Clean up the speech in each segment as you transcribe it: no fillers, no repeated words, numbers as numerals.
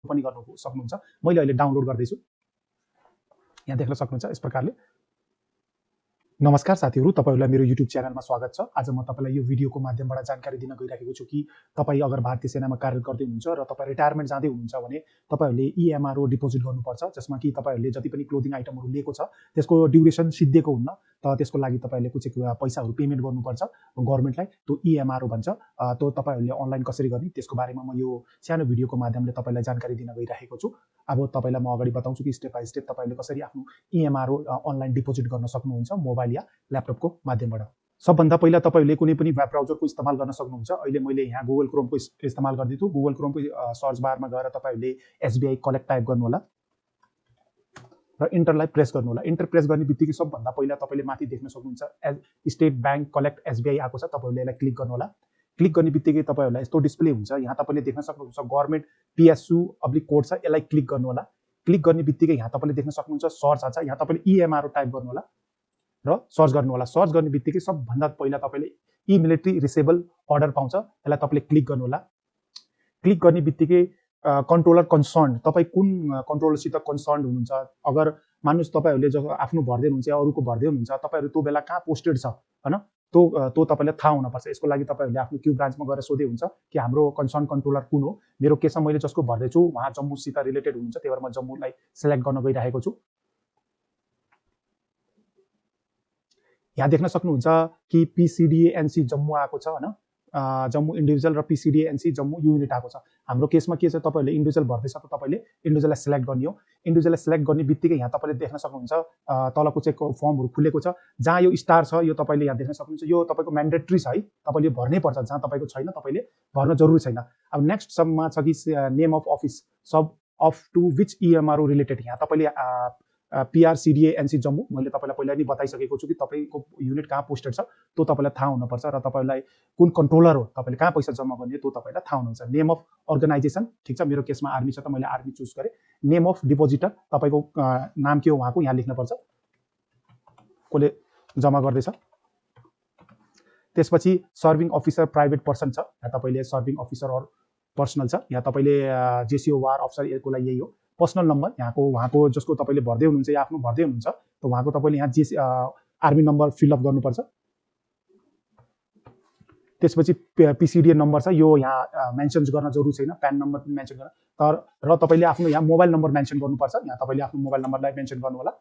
पनि गर्न सक्नुहुन्छ। मैले अहिले डाउनलोड गर्दैछु, यहाँ देख्न सक्नुहुन्छ यस प्रकारले। नमस्कार साथीहरू, तपाईहरुलाई मेरो युट्युब च्यानलमा स्वागत छ। आज म तपाईलाई यो भिडियोको माध्यमबाट जानकारी दिन गइरहेको छु कि तपाई अगर भारतीय सेनामा कार्यरत गर्दै हुनुहुन्छ र तपाई रिटायरमेन्ट जाँदै हुनुहुन्छ भने तपाईहरुले इएमआरओ डिपोजिट गर्नुपर्छ, जसमा कि तपाईहरुले जति पनि क्लोथिङ आइटमहरु लिएको छ त्यसको ड्युरेसन सिद्धिएको हुन्न, त त्यसको लागि तपाईहरुले कुछ पैसाहरु पेमेन्ट गर्नुपर्छ गभर्नमेन्टलाई। त्यो इएमआरओ भन्छ। त्यो तपाईहरुले अनलाइन कसरी गर्ने त्यसको बारेमा म यो सानो भिडियोको माध्यमले तपाईलाई जानकारी दिन गइरहेको छु। अब तपाईलाई म अगाडि बताउँछु कि स्टेप बाइ स्टेप तपाईहरुले कसरी आफ्नो इएमआरओ अनलाइन डिपोजिट गर्न सक्नुहुन्छ मोबाइल या ल्यापटपको माध्यमबाट। सबभन्दा पहिला तपाईहरुले कुनै पनि वेब ब्राउजरको इस्तेमाल गर्न सक्नुहुन्छ। अहिले मैले यहाँ गुगल क्रोमको इस्तेमाल गर्दैछु। गुगल क्रोमको सर्च बारमा गएर तपाईहरुले एसबीआई कलेक्ट टाइप गर्नु होला र इन्टरलाई प्रेस गर्नु होला। इन्टर प्रेस गर्ने बित्तिकै सबभन्दा पहिला तपाईले माथि देख्न सक्नुहुन्छ स्टेट बैंक कलेक्ट एसबीआई आएको छ। तपाईहरुले यसलाई क्लिक गर्नु होला। क्लिक गर्ने बित्तिकै तपाईहरुलाई यस्तो डिस्प्ले हुन्छ। यहाँ तपाईले देख्न सक्नुहुन्छ गभर्नमेन्ट पीएसयू अब्लिक कोड छ, यसलाई क्लिक गर्नु होला। क्लिक गर्ने बित्तिकै यहाँ तपाईले देख्न सक्नुहुन्छ सर्च आछ। यहाँ तपाईले इएमआरओ टाइप गर्नु होला र सर्च गर्नु होला। सर्च गर्ने बित्तिकै सबभन्दा पहिला तपाईले ई मिलिट्री रिसेबल अर्डर पाउँछ, यसलाई तपाईले क्लिक गर्नु होला। क्लिक गर्ने बित्तिकै कन्ट्रोलर कन्सर्न, तपाई कुन कन्ट्रोलरसित कन्सर्न हुनुहुन्छ। अगर मान्नुस् तपाईहरुले जब आफ्नो भर्दै हुनुहुन्छ या अरूको भर्दै हुनुहुन्छ, तपाईहरु त्यो बेला कहाँ पोस्टेड छ हैन, त्यो तपाईलाई थाहा हुनुपर्छ। यसको लागि तपाईहरुले आफ्नो क्यू ब्रान्चमा गएर सोधे हुन्छ कि हाम्रो कन्सर्न कन्ट्रोलर कुन हो। मेरो केसमा मैले जसको भर्दैछु उहाँ जम्मूसित रिलेटेड हुनुहुन्छ, त्यही भएर म जम्मूलाई सिलेक्ट गर्न गइरहेको छु। यहाँ देख्न सक्नुहुन्छ कि पीसीडीएनसी जम्मू आएको छ हैन, जम्मू इन्डिभिजुअल र पीसीडीएनसी जम्मू युनिट आएको छ। हाम्रो केसमा के छ, तपाईहरुले इन्डिभिजुअल भर्दैछ त तपाईले इन्डिभिजुअललाई सिलेक्ट गर्ने हो। इन्डिभिजुअललाई सिलेक्ट गर्ने बित्तिकै यहाँ तपाईले देख्न सक्नुहुन्छ तलको चाहिँ फर्महरु खुलेको छ। जहाँ यो स्टार छ यो तपाईले यहाँ देख्न सक्नुहुन्छ, यो तपाईको म्यान्डेटरी छ है, तपाईले भर्नै पर्छ। जहाँ तपाईको छैन तपाईले भर्न जरुरी छैन। अब नेक्स्ट सबमा छ कि name of office, sub of to which EMRO related. यहाँ तपाईले पीआरसीडीएनसी जम्मू मैले तपाईलाई पहिला नै बताइसकेको छु कि तपाईको युनिट कहाँ पोस्टेड छ त्यो तपाईलाई थाहा हुनुपर्छ र तपाईलाई कुन कन्ट्रोलर हो, तपाईले कहाँ पैसा जम्मा गर्ने त्यो तपाईलाई थाहा हुनुहुन्छ। नेम अफ अर्गनाइजेसन, ठीक छ, मेरो केसमा आर्मी छ त मैले आर्मी चुज गरे। नेम अफ डिपोजिटर, तपाईको नाम के हो उहाँको यहाँ लेख्नुपर्छ, कोले जम्मा गर्दैछ। त्यसपछि सर्भिङ अफिसर प्राइभेट पर्सन छ, यहाँ तपाईले सर्भिङ अफिसर अर पर्सनल छ। यहाँ तपाईले जेसीओ वार अफसर यसको लागि यही हो। पर्सनल नम्बर यहाँको उहाँको जसको तपाईले भर्दै हुनुहुन्छ या आफ्नो भर्दै हुनुहुन्छ त उहाँको तपाईले यहाँ JC army number fill up गर्नुपर्छ। त्यसपछि पीसीडीएन नम्बर छ, यो यहाँ मेन्सन गर्न जरुरी छैन, प्यान नम्बर पनि मेन्सन गर्न, तर र तपाईले आफ्नो यहाँ मोबाइल नम्बर मेन्सन गर्नुपर्छ। यहाँ तपाईले आफ्नो मोबाइल नम्बरलाई मेन्सन गर्नु होला।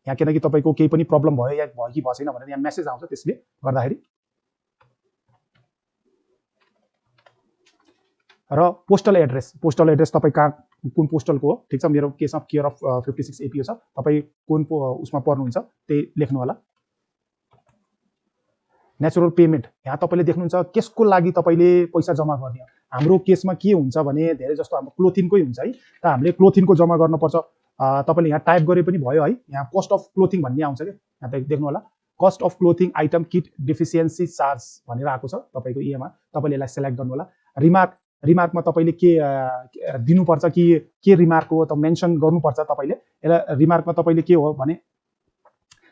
यहाँ किनकि तपाईको केही पनि प्रब्लम भयो या भयो कि भएन भनेर यहाँ मेसेज आउँछ, त्यसले गर्दाखेरि। र पोस्टल एड्रेस तपाई कहाँ कुन पोस्टलको हो, ठीक छ। मेरो केसमा केयर अफ 56 एपीओ छ, तपाई कुन उसमा पर्नुहुन्छ त्यही लेख्नु होला। नेचुरल पेमेन्ट, यहाँ तपाईले देख्नुहुन्छ केसको लागि तपाईले पैसा जम्मा गर्ने हो। हाम्रो केसमा के हुन्छ भने धेरै जस्तो हाम्रो क्लोथिङकै हुन्छ है, त हामीले क्लोथिङको जम्मा गर्नुपर्छ। तपाईले यहाँ टाइप गरे पनि भयो है। यहाँ कस्ट अफ क्लोथिङ भन्ने आउँछ के, यहाँ देख्नु होला cost of clothing item kit deficiency charge भनेर आएको छ तपाईको इएमआर, तपाईले यसलाई सिलेक्ट गर्नु होला। रिमार्कमा तपाईले के दिनुपर्छ कि के रिमार्क हो त मेन्सन गर्नुपर्छ तपाईले। यसलाई रिमार्कमा तपाईले के हो भने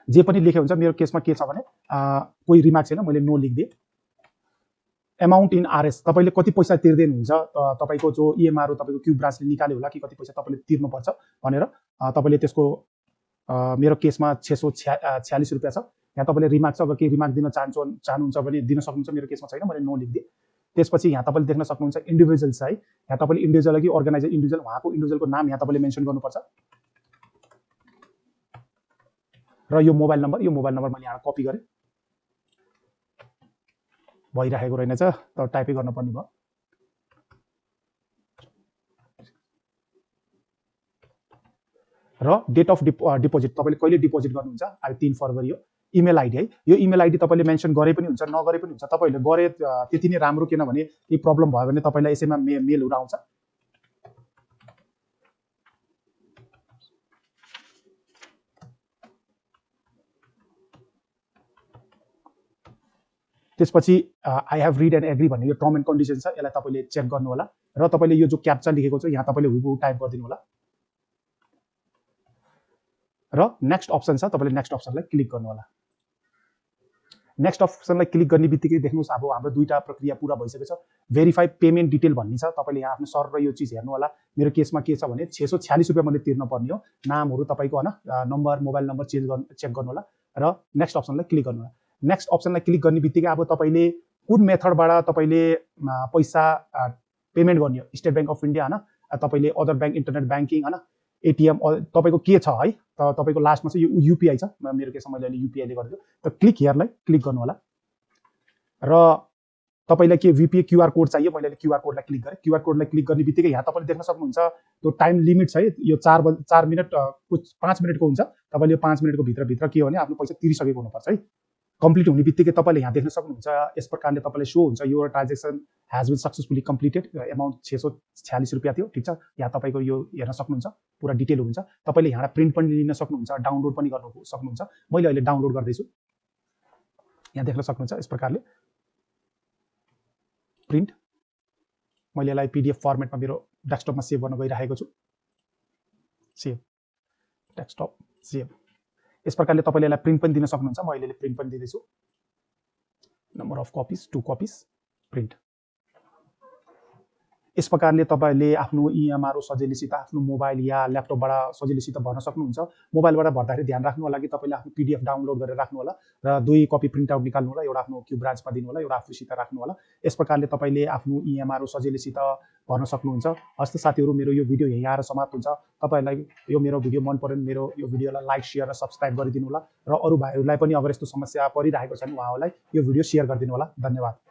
जे पनि लेखे हुन्छ। मेरो केसमा के छ भने कोही रिमार्क छैन, मैले नो लेखिदिए। अमाउन्ट इन आरएस, तपाईले कति पैसा तिर्दै हुनुहुन्छ, तपाईको जो इएमआरओ तपाईको क्यू ब्रान्चले निकाल्यो होला कि कति पैसा तपाईले तिर्नुपर्छ भनेर तपाईले त्यसको मेरो केसमा 646 रुपैयाँ छ। यहाँ तपाईले रिमार्क छ, अगर केही रिमार्क दिन चाहनुहुन्छ भने दिन सक्नुहुन्छ। मेरो केसमा छैन, मैले नो लेखिदिए। त्यसपछि यहाँ तपाईले देख्न सक्नुहुन्छ इन्डिभिजुअल छ है, यहाँ तपाईले इन्डिभिजुअल कि अर्गनाइजर इन्डिभिजुअल, उहाँको इन्डिभिजुअलको नाम यहाँ तपाईले मेन्सन गर्नुपर्छ र यो मोबाइल नम्बर मैले यहाँ कपी गरे, भइरहेको रहेनछ तर टाइपै गर्न पर्ने भयो। र डेट अफ डिपोजिट, तपाईले कहिले डिपोजिट गर्नुहुन्छ, अहिले 3 फरवरी हो। इमेल आइडी है, यो इमेल आइडी तपाईले मेन्सन गरे पनि हुन्छ नगरे पनि हुन्छ। तपाईले गरे त्यति नै राम्रो, किनभने केही प्रब्लम भयो भने तपाईलाई यसैमा मेलहरु आउँछ। त्यसपछि I have read and agree भन्ने यो टर्म एन्ड कन्डिसन छ, यसलाई तपाईले चेक गर्नु होला। र तपाईले यो जो क्याप्चा लेखेको छ यहाँ तपाईले हुबहु टाइप गरिदिनु होला। र नेक्स्ट अप्सन छ, तपाईले नेक्स्ट अप्सनलाई क्लिक गर्नु होला। नेक्स्ट अप्सनलाई क्लिक गर्ने बित्तिकै देख्नुहोस् अब हाम्रो दुईटा प्रक्रिया पूरा भइसकेको छ। भेरिफाई पेमेन्ट डिटेल भन्ने छ, तपाईँले यहाँ आफ्नो सर र यो चिज हेर्नु होला। मेरो केसमा के छ भने 646 रुपियाँ मैले तिर्न पर्ने हो। नामहरू तपाईँको होइन नम्बर मोबाइल नम्बर चेक गर्नु होला र नेक्स्ट अप्सनलाई क्लिक गर्नु होला। नेक्स्ट अप्सनलाई क्लिक गर्ने बित्तिकै अब तपाईँले कुन मेथडबाट तपाईँले पैसा पेमेन्ट गर्ने हो, स्टेट ब्याङ्क अफ इन्डिया होइन, तपाईँले अदर ब्याङ्क इन्टरनेट ब्याङ्किङ होइन, एटिएम तपाईँको के छ है, त तपाईँको लास्टमा चाहिँ यो युपिआई छ। मेरो केसमा मैले अहिले युपिआईले गरिदियो। त क्लिक हियरलाई क्लिक गर्नु होला र तपाईँलाई के भिपिए क्युआर कोड चाहियो, मैले अहिले क्युआर कोडलाई क्लिक गरेँ। क्युआर कोडलाई क्लिक गर्ने बित्तिकै यहाँ तपाईँले देख्न सक्नुहुन्छ त्यो टाइम लिमिट छ है, यो 4 मिनट 5 मिनटको हुन्छ। तपाईँले यो 5 मिनटको भित्र के हो भने आफ्नो पैसा तिरिसकेको हुनुपर्छ है। कम्प्लिट हुने बित्तिकै तपाईँले यहाँ देख्न सक्नुहुन्छ यस प्रकारले तपाईँले सो हुन्छ यो transaction has been successfully completed. Amount 646 रुपियाँ थियो, ठिक छ। यहाँ तपाईँको यो हेर्न सक्नुहुन्छ, पुरा डिटेल हुन्छ। तपाईँले यहाँ प्रिन्ट पनि लिन सक्नुहुन्छ, डाउनलोड पनि गर्नु सक्नुहुन्छ। मैले अहिले डाउनलोड गर्दैछु, यहाँ देख्न सक्नुहुन्छ यस प्रकारले प्रिन्ट। मैले यसलाई पिडिएफ फर्मेटमा मेरो डेस्कटपमा सेभ गर्न गइरहेको छु। सेभ डेस्कटप सेभ, यस प्रकारले तपाईँले यसलाई प्रिन्ट पनि दिन सक्नुहुन्छ। म अहिले प्रिन्ट पनि दिँदैछु। Number of copies 2 copies print. यस प्रकारले तपाईँले आफ्नो इएमआर सजिलैसित आफ्नो मोबाइल या ल्यापटपबाट सजिलैसित भर्न सक्नुहुन्छ। मोबाइलबाट भर्दाखेरि ध्यान राख्नु होला कि तपाईँले आफ्नो पिडिएफ डाउनलोड गरेर राख्नु होला र 2 कपी प्रिन्ट आउट निकाल्नु होला, एउटा आफ्नो क्यू ब्रान्चमा दिनु होला, एउटा आफूसित राख्नु होला। यस प्रकारले तपाईँले आफ्नो इएमआर सजिलैसित भर्न सक्नुहुन्छ। हस्त साथीहरू, मेरो यो भिडियो यहीँ आएर समाप्त हुन्छ। तपाईँहरूलाई यो मेरो भिडियो मन पर्यो भने मेरो यो भिडियोलाई लाइक शेयर र सब्सक्राइब गरिदिनु होला र अरू भाइहरूलाई पनि अगर यस्तो समस्या परिरहेको छ भने उहाँहरूलाई यो भिडियो शेयर गरिदिनु होला। धन्यवाद।